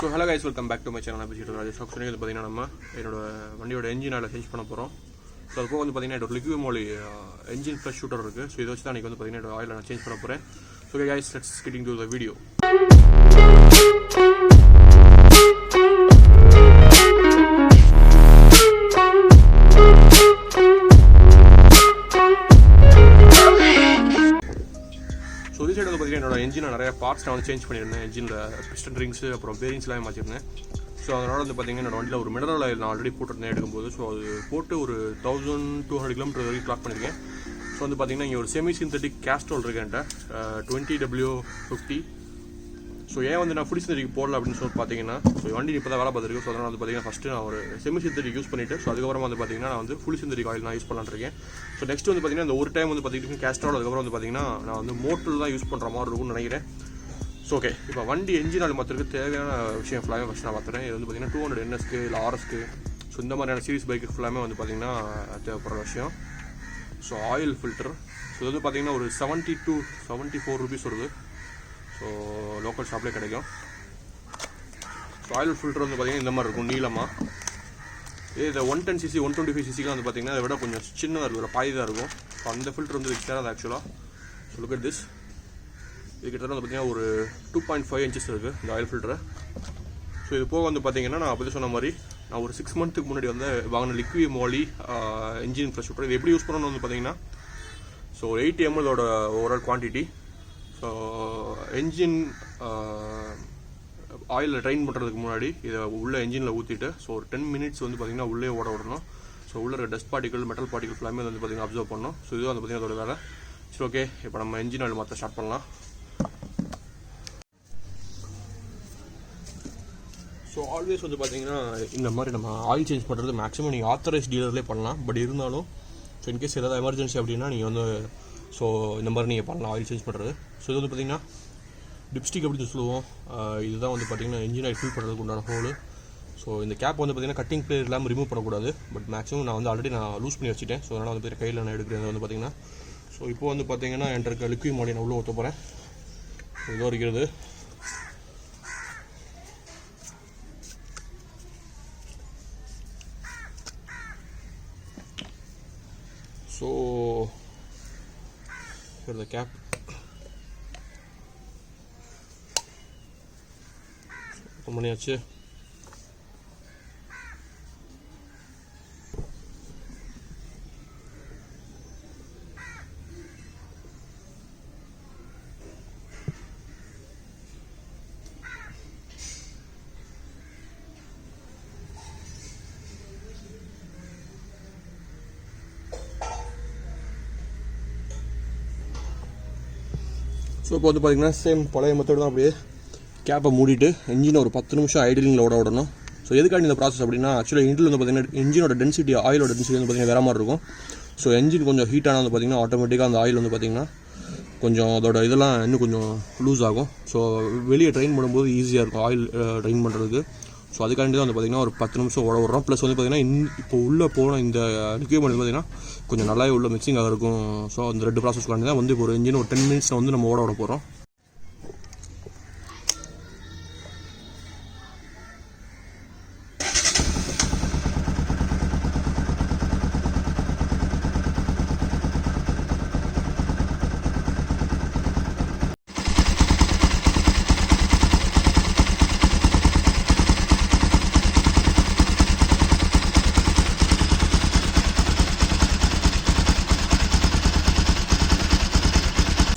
So hello guys, welcome back to my channel. நம்ம என்னோட வண்டியோட engine oil change பண்ண போறோம். So அதுக்கு வந்து பாத்தீங்கன்னா ஒரு LIQUIMOLY engine flush shooter இருக்கு. So இத வச்சு தான் இன்னைக்கு வந்து பாத்தீங்கன்னா oil நான் change பண்ண போறேன். So okay guys, let's get into the video. So this side வந்து பாத்தீங்கன்னா என்னோட engine நிறைய parts நான் வந்து change பண்ணிருந்தேன். engineல piston rings அப்புறம் bearings எல்லாம் மாத்திருந்தேன். ஸோ அதனால் வந்து பார்த்தீங்கன்னா என்னோட வண்டியில் ஒரு மினரல் ஆயில் நான் ஆல்ரெடி போட்டுருந்தேன் எடுக்கும்போது. ஸோ அது போட்டு ஒரு 1200 கிலோமீட்டர் வரைக்கும் கிளாக் பண்ணியிருக்கேன். ஸோ வந்து பார்த்தீங்கன்னா இங்கே ஒரு செமிசிந்தட்டிக் கேஸ்ட்ரோல் இருக்கேன்ட்ட 20W50. ஸோ ஏன் வந்து நான் ஃபுல்சிந்தட்டிக் போடல அப்படின்னு சொல்லி பார்த்தீங்கன்னா, ஸோ வண்டி இப்போ தான் வேலை பார்த்துருக்கு. ஸோ அதனால் வந்து பார்த்தீங்கன்னா ஃபஸ்ட்டு நான் ஒரு செமிசிந்தட்டிக் யூஸ் பண்ணிவிட்டு, ஸோ அதுக்கப்புறம் வந்து பார்த்தீங்கன்னா நான் வந்து ஃபுல்சிந்தட்டிக் ஆயில் நான் யூஸ் பண்ணலான்னு இருக்கேன். ஸோ நெக்ஸ்ட் வந்து பார்த்தீங்கன்னா இந்த ஒரு டைம் வந்து பார்த்தீங்கன்னா கேஸ்ட்ரோல், அதுக்கப்புறம் வந்து பார்த்தீங்கன்னா நான் வந்து மோட்டரில் தான் யூஸ் பண்ணுற மாதிரி இருக்கும்னு நினைக்கிறேன். ஸோ ஓகே, இப்போ வண்டி என்ஜின் ஆயில் மாற்றுறதுக்கு தேவையான விஷயம் ஃபுல்லாகவே ஃபஸ்ட் நான் பார்த்துறேன். இது வந்து பார்த்தீங்கன்னா 200 NSக்கு இல்லை RSக்கு, ஸோ இந்த மாதிரியான சீரிஸ் பைக்கு ஃபுல்லாமே வந்து பார்த்தீங்கன்னா தேவைப்படுற விஷயம். ஸோ ஆயில் ஃபில்டர், ஸோ இது வந்து பார்த்தீங்கன்னா ஒரு 70 to 74 rupees வருது. ஸோ லோக்கல் ஷாப்லேயே கிடைக்கும். ஸோ ஆயில் ஃபில்டர் வந்து பார்த்தீங்கன்னா இந்த மாதிரி இருக்கும் நீளமாக. இது 110cc 125cc வந்து பார்த்தீங்கன்னா அதை விட கொஞ்சம் சின்னதாக இருக்கும், பாதி தான் இருக்கும். ஸோ அந்த ஃபில்டர் வந்து எக்ஸ்ட்ரா அது ஆக்சுவலாக. So look at this. இது கிட்டத்தட்ட வந்து பார்த்தீங்கன்னா ஒரு 2.5 inches இருக்குது இந்த ஆயில் ஃபில்டரு. ஸோ இது போக வந்து பார்த்தீங்கன்னா நான் அப்படி சொன்ன மாதிரி நான் ஒரு 6 months முன்னாடி வந்து வாங்கின LIQUIMOLY என்ஜின் ஃப்ளஷ் ஷூட்டர். இது எப்படி யூஸ் பண்ணணும்னு வந்து பார்த்தீங்கன்னா, so 8 ml overall quantity. So engine ஆயிலில் ட்ரைன் பண்ணுறதுக்கு முன்னாடி இதை உள்ள என்ஜினில் ஊற்றிட்டு ஸோ ஒரு 10 minutes வந்து பார்த்தீங்கன்னா உள்ளே ஓட விடணும். ஸோ உள்ள இருக்க டஸ்ட் பார்ட்டிகல், மெட்டல் பார்ட்டிகல் எல்லாமே வந்து பார்த்தீங்கன்னா அப்சர்வ் பண்ணணும். ஸோ இது வந்து பார்த்தீங்கன்னா அதோட வேலை. சரி ஓகே, இப்போ நம்ம என்ஜின் ஆயில் மாற்ற ஸ்டார்ட் பண்ணலாம். ஸோ ஆல்வேஸ் வந்து பார்த்தீங்கன்னா இந்த மாதிரி நம்ம ஆயில் சேஞ்ச் பண்ணுறது மேக்ஸிமம் நீங்கள் ஆத்தரைஸ் டீலர்லேயே பண்ணலாம். பட் இருந்தாலும் ஸோ இன்கேஸ் ஏதாவது எமர்ஜென்சி அப்படின்னா நீங்கள் வந்து ஸோ இந்த மாதிரி நீங்கள் பண்ணலாம் ஆயில் சேஞ்ச் பண்ணுறது. ஸோ இது வந்து பார்த்தீங்கன்னா டிப்ஸ்டிக் அப்படின்னு சொல்லுவோம். இதுதான் வந்து பார்த்தீங்கன்னா என்ஜின் ஆயில் ஃபில் பண்ணுறதுக்கு உண்டான ஹோலு. ஸோ இந்த கேப் வந்து பார்த்தீங்கன்னா கட்டிங் பிளேயர் இல்லாமல் ரிமூவ் பண்ணக்கூடாது. பட் மேக்ஸிமம் நான் வந்து ஆல்ரெடி நான் லூஸ் பண்ணி வச்சுட்டேன். ஸோ அதனால் வந்து கையில் நான் எடுக்கிறேன் வந்து பார்த்தீங்கன்னா. ஸோ இப்போ வந்து பார்த்தீங்கன்னா என்கிட்ட இருக்க LIQUIMOLY நான் உள்ளே ஊற்ற போகிறேன். இதோ இருக்கிறது. So the cap. ஓப்பன் பண்ணியாச்சு. ஸோ இப்போ வந்து பார்த்தீங்கன்னா சேம் பழைய மெத்தட் தான். அப்படியே கேப்பை மூடிட்டு என்ஜினை ஒரு 10 நிமிஷம் ஐடிலிங்கில் ஓட விடணும். ஸோ எதுக்காண்டி இந்த ப்ராசஸ் அப்படின்னா, ஆக்சுவலாக இன்ஜின் வந்து பார்த்தீங்கன்னா என்ஜினோட டென்சிட்டி, ஆயிலோட டென்சிட்டி வந்து பார்த்தீங்கன்னா வேறு மாதிரி இருக்கும். ஸோ என்ஜின் கொஞ்சம் ஹீட்டான வந்து பார்த்தீங்கன்னா ஆட்டோமேட்டிக்காக அந்த ஆயில் வந்து பார்த்தீங்கன்னா கொஞ்சம் அதோட இதெல்லாம் இன்னும் கொஞ்சம் லூஸ் ஆகும். ஸோ வெளியே ட்ரெயின் பண்ணும்போது ஈஸியாக இருக்கும் ஆயில் ட்ரெயின் பண்ணுறதுக்கு. ஸோ அதுக்காண்டி தான் வந்து பார்த்தீங்கன்னா ஒரு 10 நிமிஷம் ஓட விடுறோம். ப்ளஸ் வந்து பார்த்தீங்கன்னா இப்போ உள்ளே போன இந்த LIQUIMOLY பார்த்தீங்கன்னா கொஞ்சம் நல்லாவே உள்ள மிக்சிங்காக இருக்கும். ஸோ அந்த 2 ப்ராசஸ்க்காண்டி தான் வந்து இப்போ ஒரு என்ஜின் ஒரு 10 minutes வந்து நம்ம ஓட விட போகிறோம்.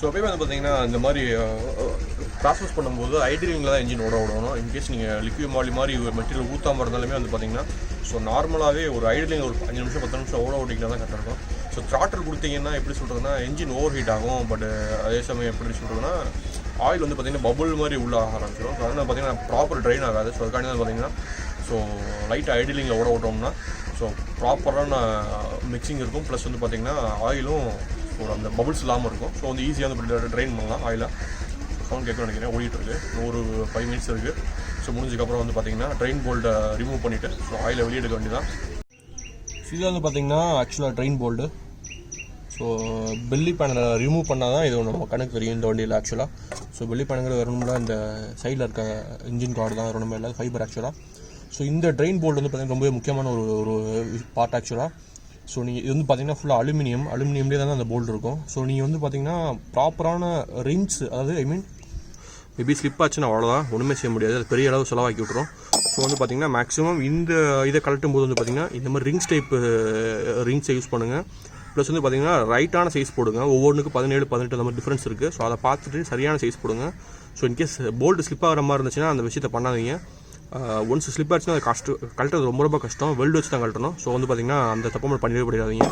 ஸோ எப்பயுமே வந்து பார்த்தீங்கன்னா இந்த மாதிரி ப்ராசஸ் பண்ணும்போது ஐடிலிங்கில் தான் என்ஜின் ஓட விடணும். இன்கேஸ் நீங்கள் LIQUIMOLY மாதிரி ஒரு மெட்டீரியல் ஊற்றாமல் இருந்தாலுமே வந்து பார்த்தீங்கன்னா ஸோ நார்மலாகவே ஒரு ஐடிலிங் ஒரு 5 நிமிஷம் 10 நிமிஷம் ஓட ஓட்டிங்கன்னா தான் கரெக்டாக இருக்கும். ஸோ த்ராட்டில் கொடுத்தீங்கன்னா எப்படி சொல்கிறதுனா என்ஜின் ஓவர் ஹீட் ஆகும். பட் அதே சமயம் எப்படி சொல்கிறதுனா ஆயில் வந்து பார்த்தீங்கன்னா பபுள் மாதிரி உள்ள ஆக ஆரம்பிச்சிடும். ஸோ அதனால் பார்த்தீங்கன்னா ப்ராப்பர் ட்ரெயின் ஆகாது. ஸோ அதுக்காண்டி தான் பார்த்தீங்கன்னா ஸோ லைட்டாக ஐடிலிங்கில் ஓட விட்டோம்னா ஸோ ப்ராப்பரான மிக்சிங் இருக்கும். ப்ளஸ் வந்து பார்த்தீங்கன்னா ஆயிலும் ஒரு அந்த பபுள்ஸ் இல்லாமல் இருக்கும். ஸோ வந்து ஈஸியாக வந்து ட்ரெயின் பண்ணலாம் ஆயிலை. சவுண்ட் கேட்கணும்னு நினைக்கிறேன், ஓடிட்டுருக்கு. ஒரு 5 minutes இருக்குது. ஸோ முடிஞ்சதுக்கப்புறம் வந்து பார்த்தீங்கன்னா ட்ரெயின் போல்ட்டை ரிமூவ் பண்ணிவிட்டு ஸோ ஆயிலை வெளியே எடுக்க வேண்டியதான். இதில் வந்து பார்த்தீங்கன்னா ஆக்சுவலாக ட்ரெயின் போல்டு. ஸோ பெல்லி பேனலை ரிமூவ் பண்ணால் தான் இது நம்ம கணக்கு தெரியும் இந்த வண்டியில் ஆக்சுவலாக. ஸோ வெளிப்பயணங்கள் வரணும்னா இந்த சைடில் இருக்க இன்ஜின் கார்டு தான் வரணும், இல்லை ஃபைபர் ஆக்சுவலாக. ஸோ இந்த ட்ரெயின் போல்ட் வந்து பார்த்திங்கன்னா ரொம்பவே முக்கியமான ஒரு பார்ட் ஆக்சுவலாக. ஸோ நீங்கள் இது வந்து பார்த்திங்கன்னா ஃபுல்லாக அலுமினியம்லேயே தான் அந்த போல்ட் இருக்கும். ஸோ நீங்கள் வந்து பார்த்திங்கன்னா ப்ராப்பரான ரிங்ஸ், அதாவது மேபி ஸ்லிப் ஆச்சுன்னா அவ்வளோதான், ஒன்றுமே செய்ய முடியாது, அது பெரிய அளவு செலவாக்கி விட்ரும். ஸோ வந்து பார்த்திங்கன்னா மேக்ஸிமம் இந்த இதை கலட்டும் போது வந்து பார்த்திங்கன்னா இந்த மாதிரி ரிங்ஸை யூஸ் பண்ணுங்கள். ப்ளஸ் வந்து பார்த்திங்கன்னா ரைட்டான சைஸ் போடுங்க. ஒவ்வொன்றுக்கு 17, 18 அந்த மாதிரி டிஃப்ரென்ஸ் இருக்குது. ஸோ அதை பார்த்துட்டு சரியான சைஸ் போடுங்க. ஸோ இன்கேஸ் போல்ட் ஸ்லிப் ஆகிற மாதிரி இருந்துச்சுன்னா அந்த விஷயத்தை பண்ணாதீங்க. ஒன்ஸ் ஸ்லிப் ஆச்சுன்னா அது கழட்டுறது ரொம்ப கஷ்டம், வெல்டு வச்சு தான் கழட்டணும். ஸோ வந்து பார்த்திங்கன்னா அந்த தப்பு பண்ணிடவே பண்ணிடாதீங்க.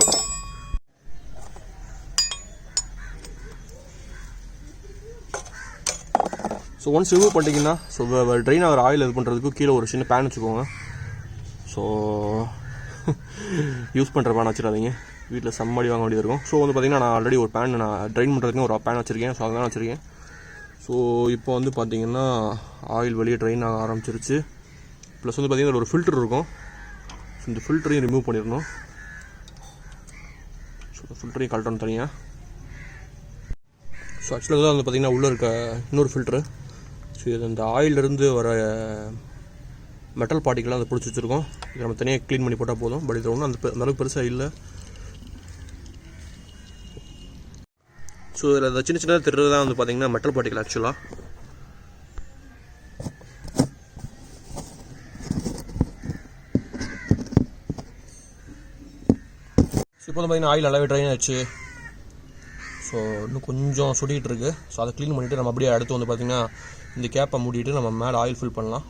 ஸோ ஒன்ஸ் ரிமூவ் பண்ணிட்டீங்கன்னா ஸோ ட்ரெயின் ஆகிற ஆயில் இது பண்ணுறதுக்கு கீழே ஒரு சின்ன பேன் வச்சுக்கோங்க. ஸோ யூஸ் பண்ணுற பேன் வச்சிடாதீங்க, வீட்டில் செம்மடி வாங்க வேண்டியது இருக்கும். ஸோ வந்து பார்த்திங்கன்னா நான் ஆல்ரெடி ஒரு பேன் நான் ட்ரெயின் பண்ணுறதுக்கு ஒரு பேன் வச்சுருக்கேன். ஸோ அதெல்லாம் வச்சுருக்கேன். ஸோ இப்போ வந்து பார்த்திங்கன்னா ஆயில் வெளியே ட்ரெயின் ஆக ஆரம்பிச்சிருச்சு. ப்ளஸ் வந்து பார்த்திங்கன்னா ஒரு ஃபில்டர் இருக்கும். ஸோ இந்த ஃபில்டரையும் ரிமூவ் பண்ணிடணும். ஸோ இந்த ஃபில்டரையும் கழட்டணும் தனியாக. ஸோ ஆக்சுவலாக தான் வந்து பார்த்திங்கன்னா உள்ளே இருக்க இன்னொரு ஃபில்ட்ரு. ஸோ இது இந்த ஆயிலிருந்து வர மெட்டல் பார்ட்டிக்கெலாம் அதை பிடிச்சி வச்சுருக்கோம். இதை நம்ம தனியாக க்ளீன் பண்ணி போட்டால் போதும். பட் இது ஒன்றும் அந்தளவுக்கு பெருசாக இல்லை. ஸோ இதில் அந்த சின்ன சின்னதாக தெரிறது தான் வந்து பார்த்திங்கன்னா மெட்டல் பார்ட்டிக்கல் ஆக்சுவலாக. ஸோ இப்போ வந்து பார்த்திங்கன்னா ஆயில் நல்லாவே ட்ரைன் ஆச்சு. ஸோ இன்னும் கொஞ்சம் சுட்டிகிட்டு இருக்குது. ஸோ அதை க்ளீன் பண்ணிவிட்டு நம்ம அப்படியே அடுத்து வந்து பார்த்திங்கன்னா இந்த கேப்பை மூடிட்டு நம்ம மேலே ஆயில் ஃபில் பண்ணலாம்.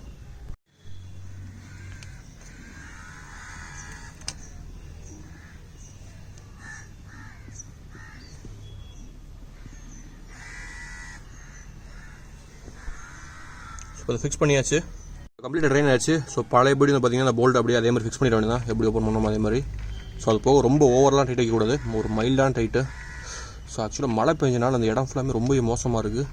ஸோ அதை ஃபிக்ஸ் பண்ணியாச்சு, கம்ப்ளீட்டாக ட்ரெயின் ஆச்சு. ஸோ பழையபடி வந்து பார்த்திங்கன்னா அந்த போல்ட் அப்படியே அதே மாதிரி ஃபிக்ஸ் பண்ணிட வேண்டியதான், எப்படி ஓப்பன் பண்ணோம் அதே மாதிரி. ஸோ அது போக ரொம்ப ஓவரெலாம் டைட் வைக்கக்கூடாது, ஒரு மைல்டான டைட்டு. ஸோ ஆக்சுவலாக மழை பெஞ்சனால அந்த இடம் ஃபுல்லாமே ரொம்ப மோசமாக இருக்குது.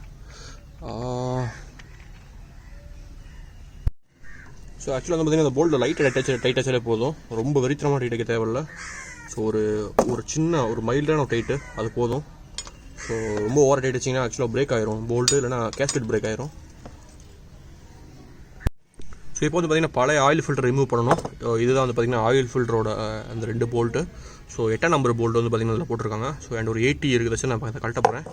ஸோ ஆக்சுவலாக வந்து பார்த்திங்கன்னா அந்த போல்டு லைட்டாக டைட் ஆச்சாலே போதும், ரொம்ப வெறித்தனமாக டைட் வைக்க தேவையில்லை. ஸோ ஒரு சின்ன ஒரு மைல்டான ஒரு டைட்டு அது போதும். ஸோ ரொம்ப ஓவர் டைட் வச்சிங்கன்னா ஆக்சுவலாக பிரேக் ஆயிரும் போல்ட்டு, இல்லைனா கேஸ்கெட் பிரேக் ஆயிரும். ஸோ இப்போ வந்து பார்த்திங்கன்னா பழைய ஆயில் ஃபில்டர் ரிமூவ் பண்ணணும். இதுதான் வந்து பார்த்திங்கன்னா ஆயில் ஃபில்டரோட அந்த 2 போல்ட்டு. ஸோ 8ஆம் நம்பர் போல்ட்டு வந்து பார்த்திங்கன்னா அதில் போட்டிருக்காங்க. ஸோ அண்ட் ஒரு 80 இருக்குது, நான் அதை கழட்ட போகிறேன்.